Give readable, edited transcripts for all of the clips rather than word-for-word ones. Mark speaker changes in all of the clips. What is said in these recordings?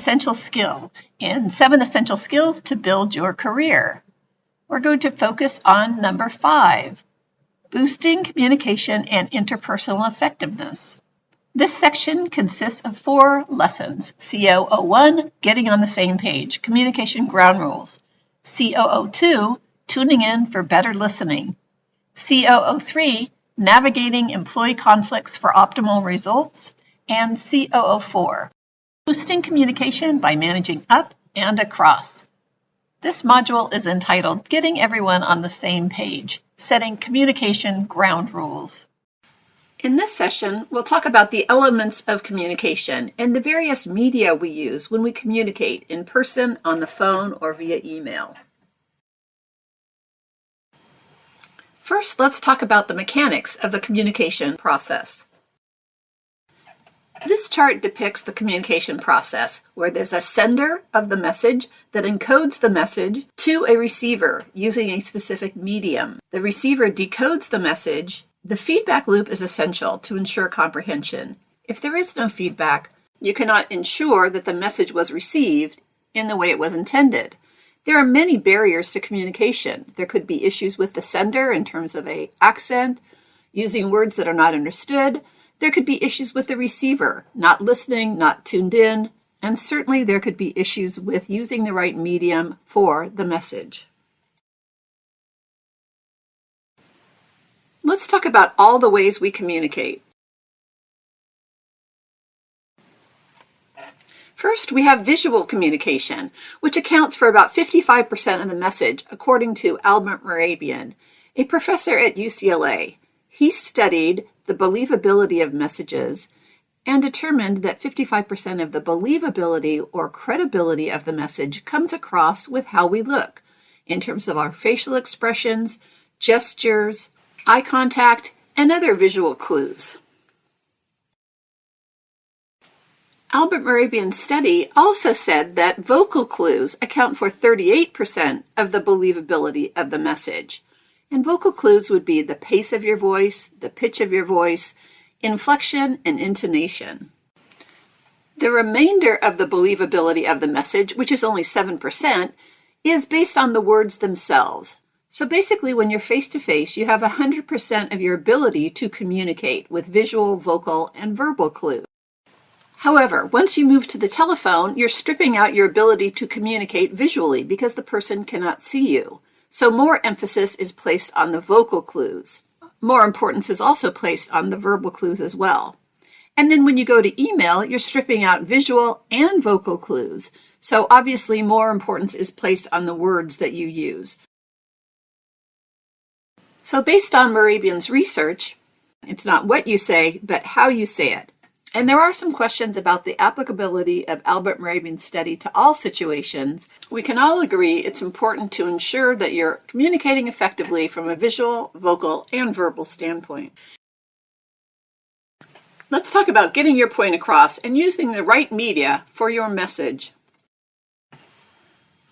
Speaker 1: essential skill in 7 essential skills to build your career. We're going to focus on number 5, boosting communication and interpersonal effectiveness. This section consists of 4 lessons. CO01, getting on the same page, communication ground rules. CO02, tuning in for better listening. CO03, navigating employee conflicts for optimal results. And CO04, boosting communication by managing up and across. This module is entitled Getting Everyone on the Same Page, Setting Communication Ground Rules. In this session, we'll talk about the elements of communication and the various media we use when we communicate in person, on the phone, or via email. First, let's talk about the mechanics of the communication process. This chart depicts the communication process where there's a sender of the message that encodes the message to a receiver using a specific medium. The receiver decodes the message. The feedback loop is essential to ensure comprehension. If there is no feedback, you cannot ensure that the message was received in the way it was intended. There are many barriers to communication. There could be issues with the sender in terms of an accent, using words that are not understood. There could be issues with the receiver, not listening, not tuned in, and certainly there could be issues with using the right medium for the message. Let's talk about all the ways we communicate. First, we have visual communication, which accounts for about 55% of the message, according to Albert Mehrabian, a professor at UCLA. He studied the believability of messages and determined that 55% of the believability or credibility of the message comes across with how we look, in terms of our facial expressions, gestures, eye contact, and other visual clues. Albert Mehrabian's study also said that vocal clues account for 38% of the believability of the message. And vocal clues would be the pace of your voice, the pitch of your voice, inflection, and intonation. The remainder of the believability of the message, which is only 7%, is based on the words themselves. So basically, when you're face-to-face, you have 100% of your ability to communicate with visual, vocal, and verbal clues. However, once you move to the telephone, you're stripping out your ability to communicate visually because the person cannot see you. So more emphasis is placed on the vocal clues. More importance is also placed on the verbal clues as well. And then when you go to email, you're stripping out visual and vocal clues. So obviously more importance is placed on the words that you use. So based on Mehrabian's research, it's not what you say, but how you say it. And there are some questions about the applicability of Albert Mehrabian's study to all situations. We can all agree it's important to ensure that you're communicating effectively from a visual, vocal, and verbal standpoint. Let's talk about getting your point across and using the right media for your message.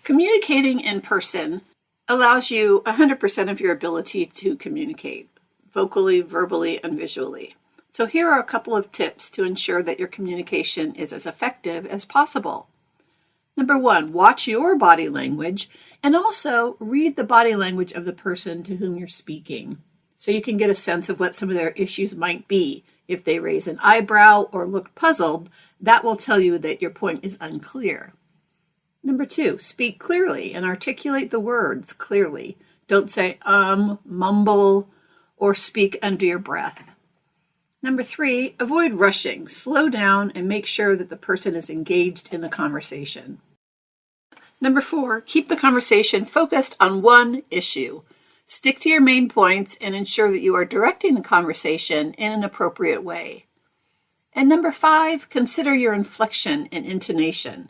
Speaker 1: Communicating in person allows you 100% of your ability to communicate, vocally, verbally, and visually. So here are a couple of tips to ensure that your communication is as effective as possible. Number 1, watch your body language and also read the body language of the person to whom you're speaking, so you can get a sense of what some of their issues might be. If they raise an eyebrow or look puzzled, that will tell you that your point is unclear. Number 2, speak clearly and articulate the words clearly. Don't say mumble, or speak under your breath. Number 3, avoid rushing. Slow down and make sure that the person is engaged in the conversation. Number 4, keep the conversation focused on one issue. Stick to your main points and ensure that you are directing the conversation in an appropriate way. And number 5, consider your inflection and intonation.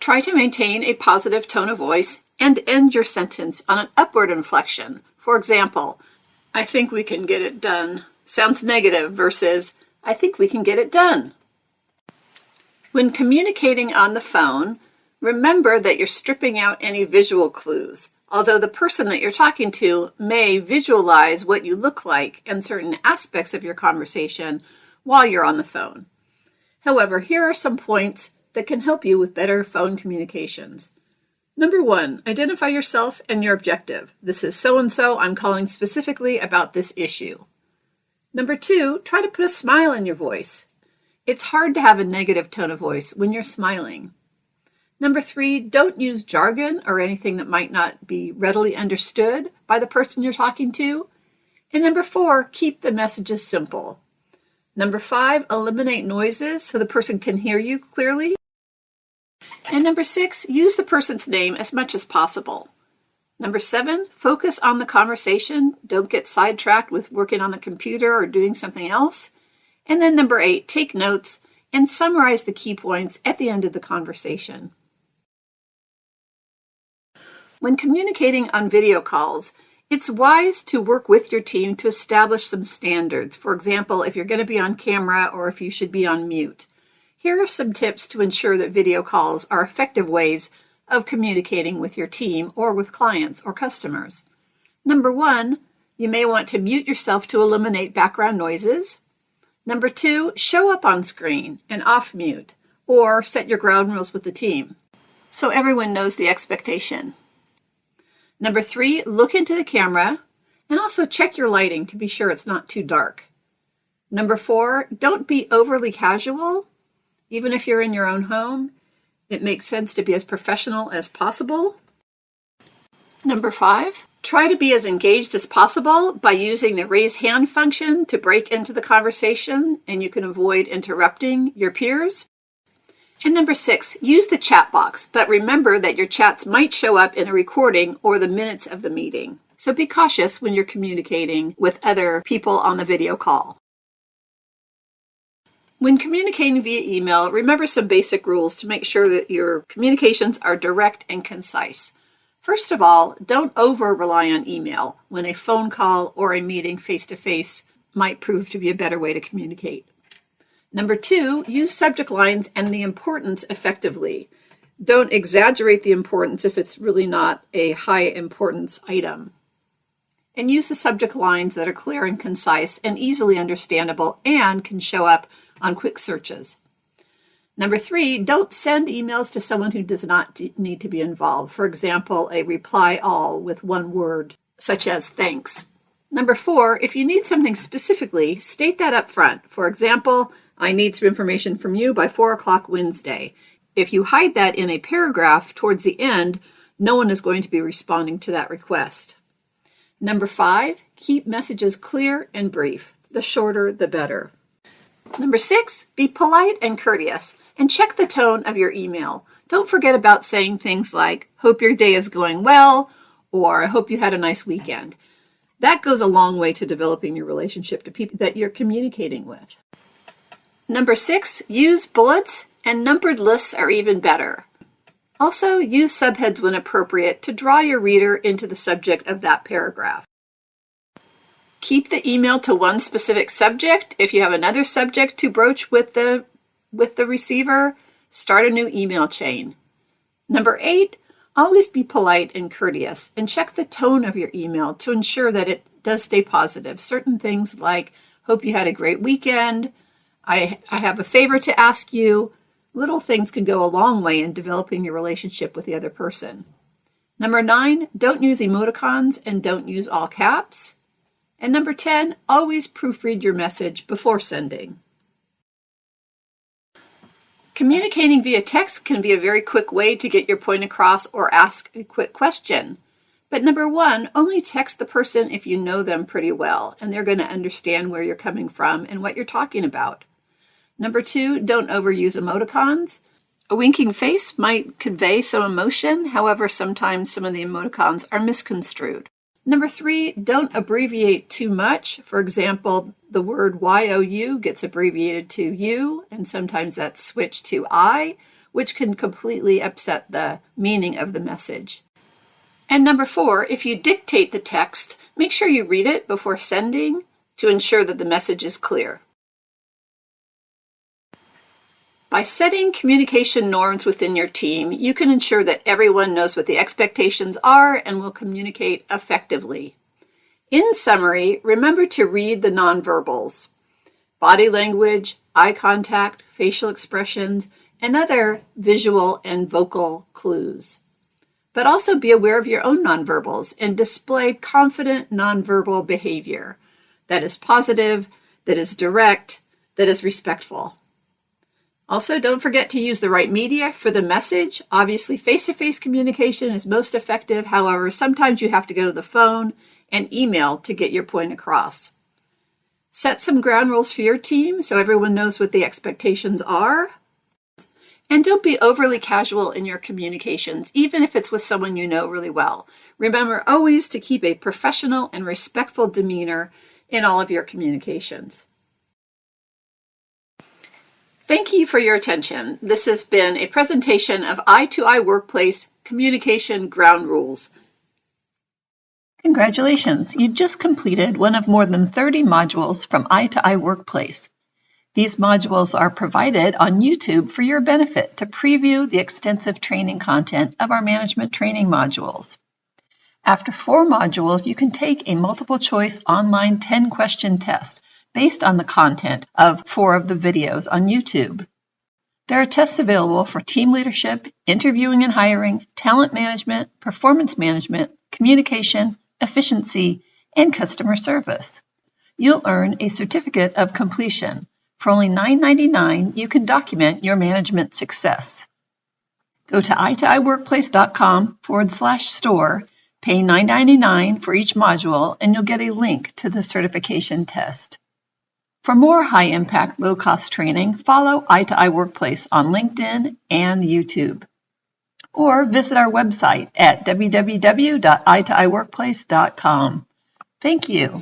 Speaker 1: Try to maintain a positive tone of voice and end your sentence on an upward inflection. For example, I think we can get it done sounds negative versus I think we can get it done. When communicating on the phone, remember that you're stripping out any visual clues. Although the person that you're talking to may visualize what you look like and certain aspects of your conversation while you're on the phone. However, here are some points that can help you with better phone communications. Number 1, identify yourself and your objective. This is so-and-so. I'm calling specifically about this issue. Number 2, try to put a smile in your voice. It's hard to have a negative tone of voice when you're smiling. Number 3, don't use jargon or anything that might not be readily understood by the person you're talking to. And number 4, keep the messages simple. Number 5, eliminate noises so the person can hear you clearly. And number 6, use the person's name as much as possible. Number 7, focus on the conversation. Don't get sidetracked with working on the computer or doing something else. And then number 8, take notes and summarize the key points at the end of the conversation. When communicating on video calls, it's wise to work with your team to establish some standards. For example, if you're going to be on camera or if you should be on mute. Here are some tips to ensure that video calls are effective ways of communicating with your team or with clients or customers. Number 1, you may want to mute yourself to eliminate background noises. Number 2, show up on screen and off mute, or set your ground rules with the team so everyone knows the expectation. Number 3, look into the camera and also check your lighting to be sure it's not too dark. Number 4, don't be overly casual. Even if you're in your own home, it makes sense to be as professional as possible. Number 5, try to be as engaged as possible by using the raise hand function to break into the conversation, and you can avoid interrupting your peers. And number 6, use the chat box, but remember that your chats might show up in a recording or the minutes of the meeting. So be cautious when you're communicating with other people on the video call. When communicating via email, remember some basic rules to make sure that your communications are direct and concise. First of all, don't over-rely on email when a phone call or a meeting face-to-face might prove to be a better way to communicate. Number 2, use subject lines and the importance effectively. Don't exaggerate the importance if it's really not a high importance item. And use the subject lines that are clear and concise and easily understandable and can show up on quick searches. Number 3, don't send emails to someone who does not need to be involved. For example, a reply all with one word, such as thanks. Number 4, if you need something specifically, state that up front. For example, I need some information from you by 4 o'clock Wednesday. If you hide that in a paragraph towards the end, no one is going to be responding to that request. Number 5, keep messages clear and brief. The shorter, the better. Number 6, be polite and courteous and check the tone of your email. Don't forget about saying things like, hope your day is going well, or I hope you had a nice weekend. That goes a long way to developing your relationship to people that you're communicating with. Number 6, use bullets, and numbered lists are even better. Also, use subheads when appropriate to draw your reader into the subject of that paragraph. Keep the email to one specific subject. If you have another subject to broach with the receiver, start a new email chain. Number 8, always be polite and courteous and check the tone of your email to ensure that it does stay positive. Certain things like, hope you had a great weekend, I have a favor to ask you. Little things can go a long way in developing your relationship with the other person. Number 9, don't use emoticons and don't use all caps. And number 10, always proofread your message before sending. Communicating via text can be a very quick way to get your point across or ask a quick question. But number 1, only text the person if you know them pretty well and they're going to understand where you're coming from and what you're talking about. Number 2, don't overuse emoticons. A winking face might convey some emotion, however, sometimes some of the emoticons are misconstrued. Number 3, don't abbreviate too much. For example, the word YOU gets abbreviated to you, and sometimes that's switched to I, which can completely upset the meaning of the message. And number 4, if you dictate the text, make sure you read it before sending to ensure that the message is clear. By setting communication norms within your team, you can ensure that everyone knows what the expectations are and will communicate effectively. In summary, remember to read the nonverbals. Body language, eye contact, facial expressions, and other visual and vocal clues. But also be aware of your own nonverbals and display confident nonverbal behavior that is positive, that is direct, that is respectful. Also, don't forget to use the right media for the message. Obviously, face-to-face communication is most effective. However, sometimes you have to go to the phone and email to get your point across. Set some ground rules for your team so everyone knows what the expectations are. And don't be overly casual in your communications, even if it's with someone you know really well. Remember always to keep a professional and respectful demeanor in all of your communications. Thank you for your attention. This has been a presentation of I2I Workplace Communication Ground Rules. Congratulations! You just completed one of more than 30 modules from I2I Workplace. These modules are provided on YouTube for your benefit to preview the extensive training content of our management training modules. After 4 modules, you can take a multiple-choice online 10-question test based on the content of 4 of the videos on YouTube. There are tests available for team leadership, interviewing and hiring, talent management, performance management, communication, efficiency, and customer service. You'll earn a certificate of completion. For only $9.99, you can document your management success. Go to i2iworkplace.com/store, pay $9.99 for each module, and you'll get a link to the certification test. For more high-impact, low-cost training, follow I2I Workplace on LinkedIn and YouTube. Or visit our website at www.i2iworkplace.com. Thank you.